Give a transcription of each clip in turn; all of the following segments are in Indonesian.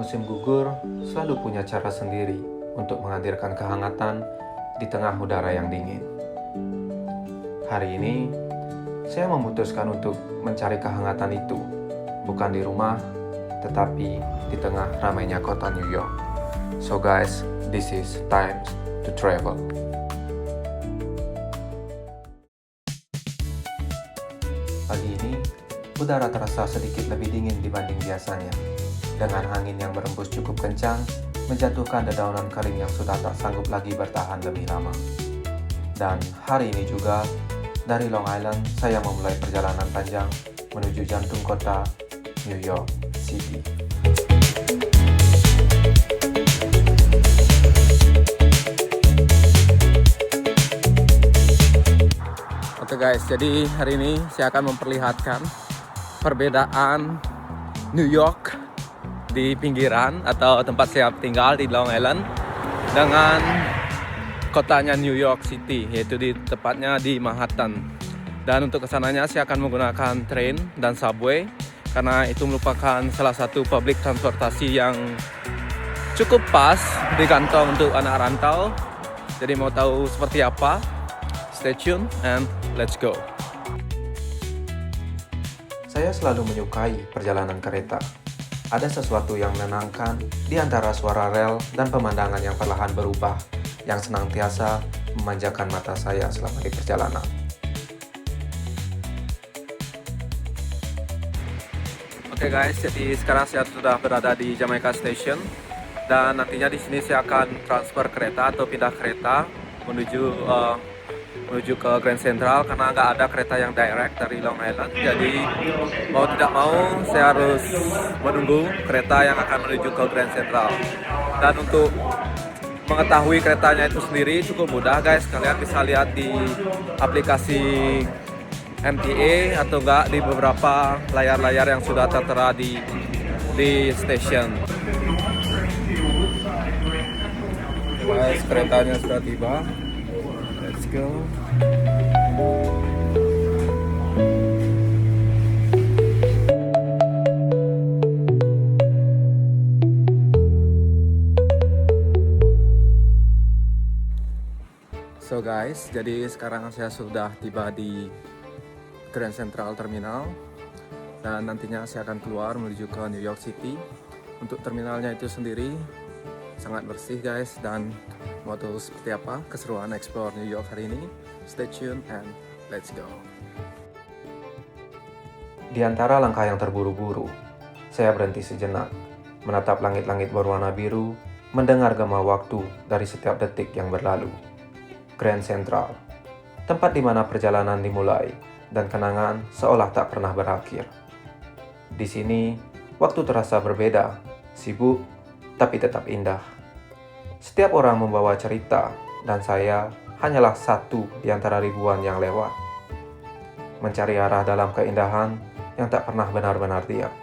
musim gugur selalu punya cara sendiri untuk menghadirkan kehangatan di tengah udara yang dingin. Hari ini, saya memutuskan untuk mencari kehangatan itu, bukan di rumah, tetapi di tengah ramainya kota New York. So guys, this is time to travel. Pagi ini, udara terasa sedikit lebih dingin dibanding biasanya. Dengan angin yang berembus cukup kencang, menjatuhkan dedaunan kering yang sudah tak sanggup lagi bertahan lebih lama. Dan hari ini juga, dari Long Island, saya memulai perjalanan panjang menuju jantung kota New York City. Oke guys, jadi hari ini saya akan memperlihatkan perbedaan New York di pinggiran atau tempat saya tinggal di Long Island dengan kotanya New York City, yaitu tepatnya di Manhattan. Dan untuk kesananya saya akan menggunakan train dan subway karena itu merupakan salah satu public transportasi yang cukup pas di kantong untuk anak rantau. Jadi mau tahu seperti apa? Stay tune and let's go. Saya selalu menyukai perjalanan kereta. Ada sesuatu yang menenangkan di antara suara rel dan pemandangan yang perlahan berubah, yang senantiasa memanjakan mata saya selama di perjalanan. Oke guys, jadi sekarang saya sudah berada di Jamaica Station dan nantinya di sini saya akan transfer kereta atau pindah kereta menuju ke Grand Central karena nggak ada kereta yang direct dari Long Island. Jadi mau tidak mau saya harus menunggu kereta yang akan menuju ke Grand Central. Dan untuk mengetahui keretanya itu sendiri cukup mudah guys. Kalian bisa lihat di aplikasi MTA atau enggak di beberapa layar-layar yang sudah tertera di stasiun. Guys, keretanya sudah tiba. Let's go. So guys, jadi sekarang saya sudah tiba di Grand Central Terminal dan nantinya saya akan keluar menuju ke New York City. Untuk terminalnya itu sendiri sangat bersih guys, dan mau tahu seperti apa keseruan explore New York hari ini? Stay tuned and let's go. Di antara langkah yang terburu-buru, saya berhenti sejenak, menatap langit-langit berwarna biru, mendengar gema waktu dari setiap detik yang berlalu. Grand Central, tempat di mana perjalanan dimulai dan kenangan seolah tak pernah berakhir. Di sini, waktu terasa berbeda, sibuk, tapi tetap indah. Setiap orang membawa cerita, dan saya hanyalah satu di antara ribuan yang lewat. Mencari arah dalam keindahan yang tak pernah benar-benar diam.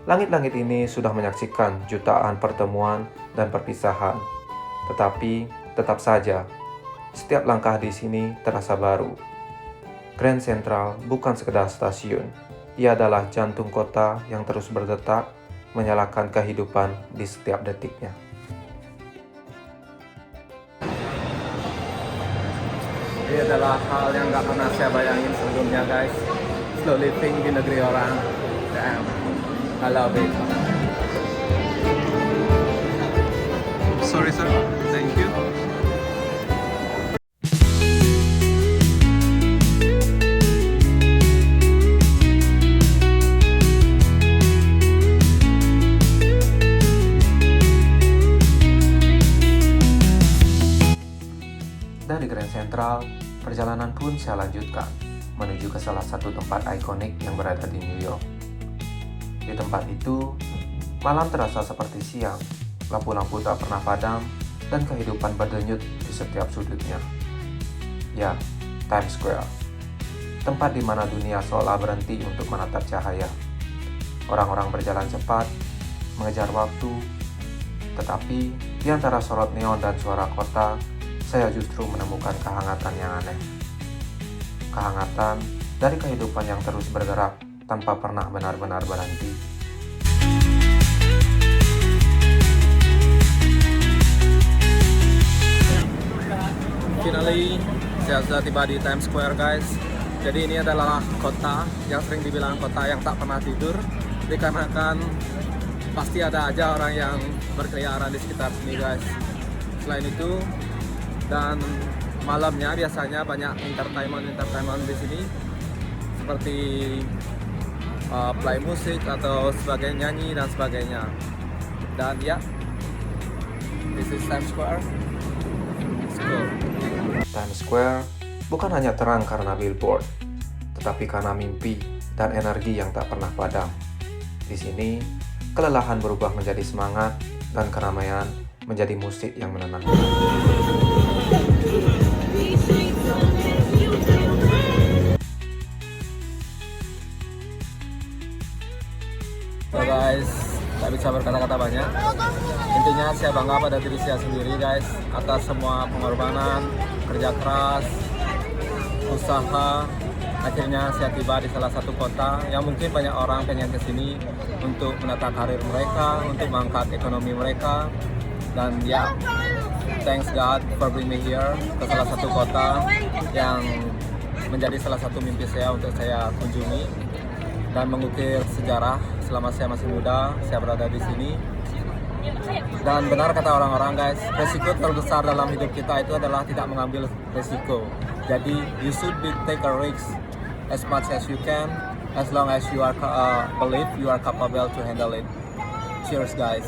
Langit-langit ini sudah menyaksikan jutaan pertemuan dan perpisahan, tetapi tetap saja, setiap langkah di sini terasa baru. Grand Central bukan sekedar stasiun, ia adalah jantung kota yang terus berdetak, menyalakan kehidupan di setiap detiknya. Ini adalah hal yang gak pernah saya bayangin sebelumnya guys. Slow living di negeri orang. Damn, I love it. Sorry sir, thank you. Dari Grand Central, perjalanan pun saya lanjutkan menuju ke salah satu tempat ikonik yang berada di New York. Di tempat itu, malam terasa seperti siang, lampu-lampu tak pernah padam, dan kehidupan berdenyut di setiap sudutnya. Ya, Times Square, tempat di mana dunia seolah berhenti untuk menatap cahaya. Orang-orang berjalan cepat, mengejar waktu, tetapi di antara sorot neon dan suara kota, saya justru menemukan kehangatan yang aneh. Kehangatan dari kehidupan yang terus bergerak tanpa pernah benar-benar berhenti. sudah tiba di Times Square guys. Jadi ini adalah kota yang sering dibilang kota yang tak pernah tidur, dikarenakan pasti ada aja orang yang berkeliaran di sekitar sini guys. Selain itu, dan malamnya biasanya banyak entertainment di sini, seperti play musik atau sebagai nyanyi dan sebagainya. Dan ya, this is Times Square. Let's go. Times Square bukan hanya terang karena billboard, tetapi karena mimpi dan energi yang tak pernah padam. Di sini, kelelahan berubah menjadi semangat dan keramaian menjadi musik yang menenangkan. So guys, tak bisa berkata-kata banyak. Intinya saya bangga pada diri saya sendiri guys, atas semua pengorbanan, kerja keras, usaha. Akhirnya saya tiba di salah satu kota yang mungkin banyak orang pengen kesini untuk menata karir mereka, untuk mengangkat ekonomi mereka. Dan ya, thanks God for bring me here ke salah satu kota yang menjadi salah satu mimpi saya untuk saya kunjungi dan mengukir sejarah. Selama saya masih muda, saya berada di sini. Dan benar kata orang-orang guys, resiko terbesar dalam hidup kita itu adalah tidak mengambil resiko. Jadi you should take a risk as much as you can, as long as you are believe you are capable to handle it. Cheers guys.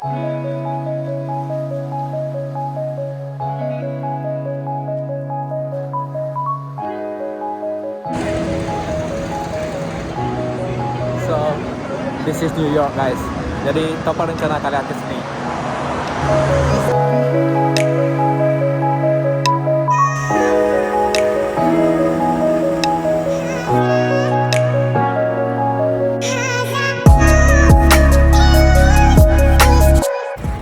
So this is New York guys. Jadi apa rencana kalian ke sini?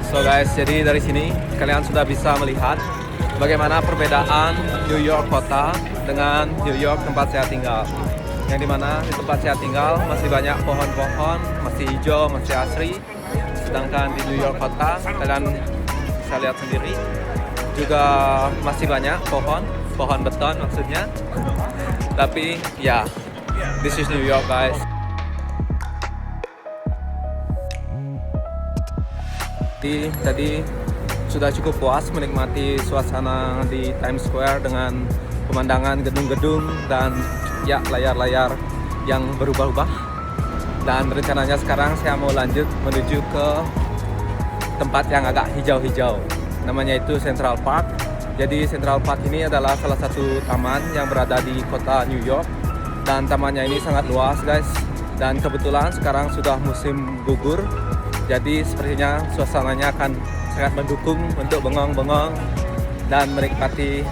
So guys, jadi dari sini kalian sudah bisa melihat bagaimana perbedaan New York kota dengan New York tempat saya tinggal. Yang dimana di tempat saya tinggal masih banyak pohon-pohon, masih hijau, masih asri. Sedangkan di New York kota, kalian bisa lihat sendiri, juga masih banyak pohon beton maksudnya. Tapi ya, this is New York guys. Tadi sudah cukup puas menikmati suasana di Times Square dengan pemandangan gedung-gedung dan ya layar-layar yang berubah-ubah. Dan rencananya sekarang saya mau lanjut menuju ke tempat yang agak hijau-hijau. Namanya itu Central Park. Jadi Central Park ini adalah salah satu taman yang berada di kota New York. Dan tamannya ini sangat luas guys. Dan kebetulan sekarang sudah musim gugur. Jadi sepertinya suasananya akan sangat mendukung untuk bengong-bengong dan menikmati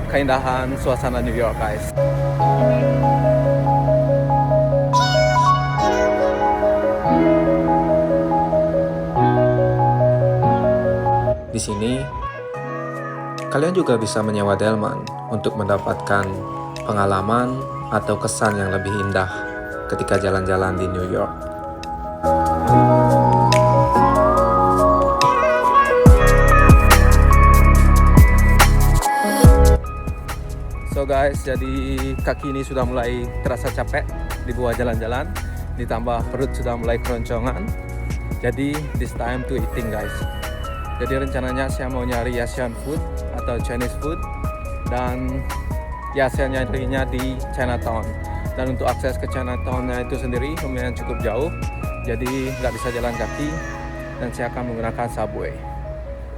keindahan suasana New York guys. Di sini, kalian juga bisa menyewa delman untuk mendapatkan pengalaman atau kesan yang lebih indah ketika jalan-jalan di New York. So guys, jadi kaki ini sudah mulai terasa capek di bawah jalan-jalan, ditambah perut sudah mulai keroncongan. Jadi this time to eating guys. Jadi rencananya saya mau nyari Asian food atau Chinese food, dan ya saya nyarinya di Chinatown. Dan untuk akses ke Chinatown-nya itu sendiri lumayan cukup jauh, jadi nggak bisa jalan kaki dan saya akan menggunakan subway.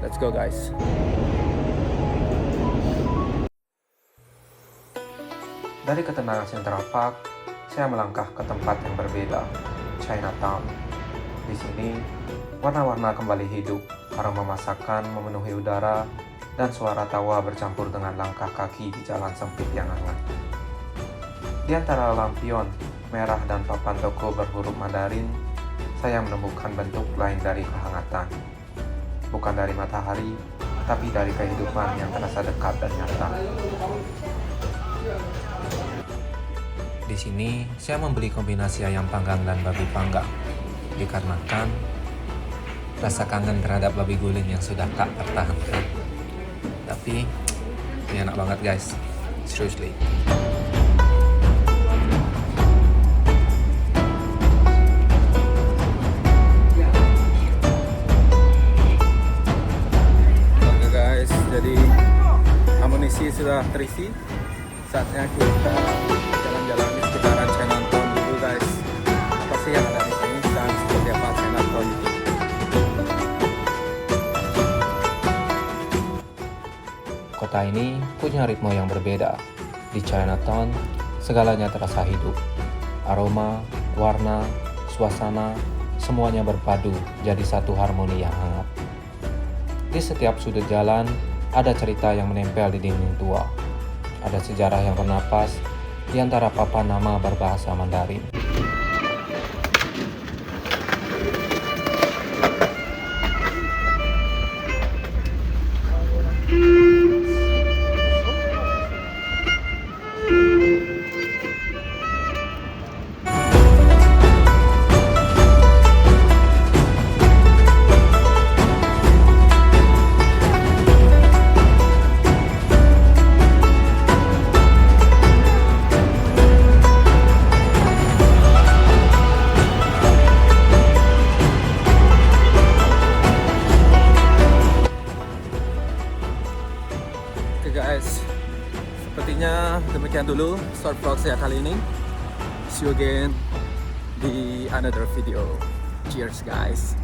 Let's go guys. Dari ketenangan Central Park, saya melangkah ke tempat yang berbeda, Chinatown. Di sini, warna-warna kembali hidup, aroma masakan memenuhi udara, dan suara tawa bercampur dengan langkah kaki di jalan sempit yang hangat. Di antara lampion, merah dan papan toko berhuruf Mandarin, saya menemukan bentuk lain dari kehangatan. Bukan dari matahari, tapi dari kehidupan yang terasa dekat dan nyata. Di sini, saya membeli kombinasi ayam panggang dan babi panggang, dikarenakan rasa kangen terhadap babi guling yang sudah tak tertahankan. Tapi ini enak banget guys. seriously. Oke guys, jadi amunisi sudah terisi. Saatnya kita jalan-jalan di sekitaran Chinatown dulu guys. Apa sih yang ada di sini dan seperti apa Chinatown itu? Kota ini punya ritme yang berbeda. Di Chinatown, segalanya terasa hidup. Aroma, warna, suasana, semuanya berpadu jadi satu harmoni yang hangat. Di setiap sudut jalan, ada cerita yang menempel di dinding tua. Ada sejarah yang bernapas di antara papan nama berbahasa Mandarin. Oke guys, sepertinya demikian dulu short vlog saya kali ini. See you again di another video. Cheers guys.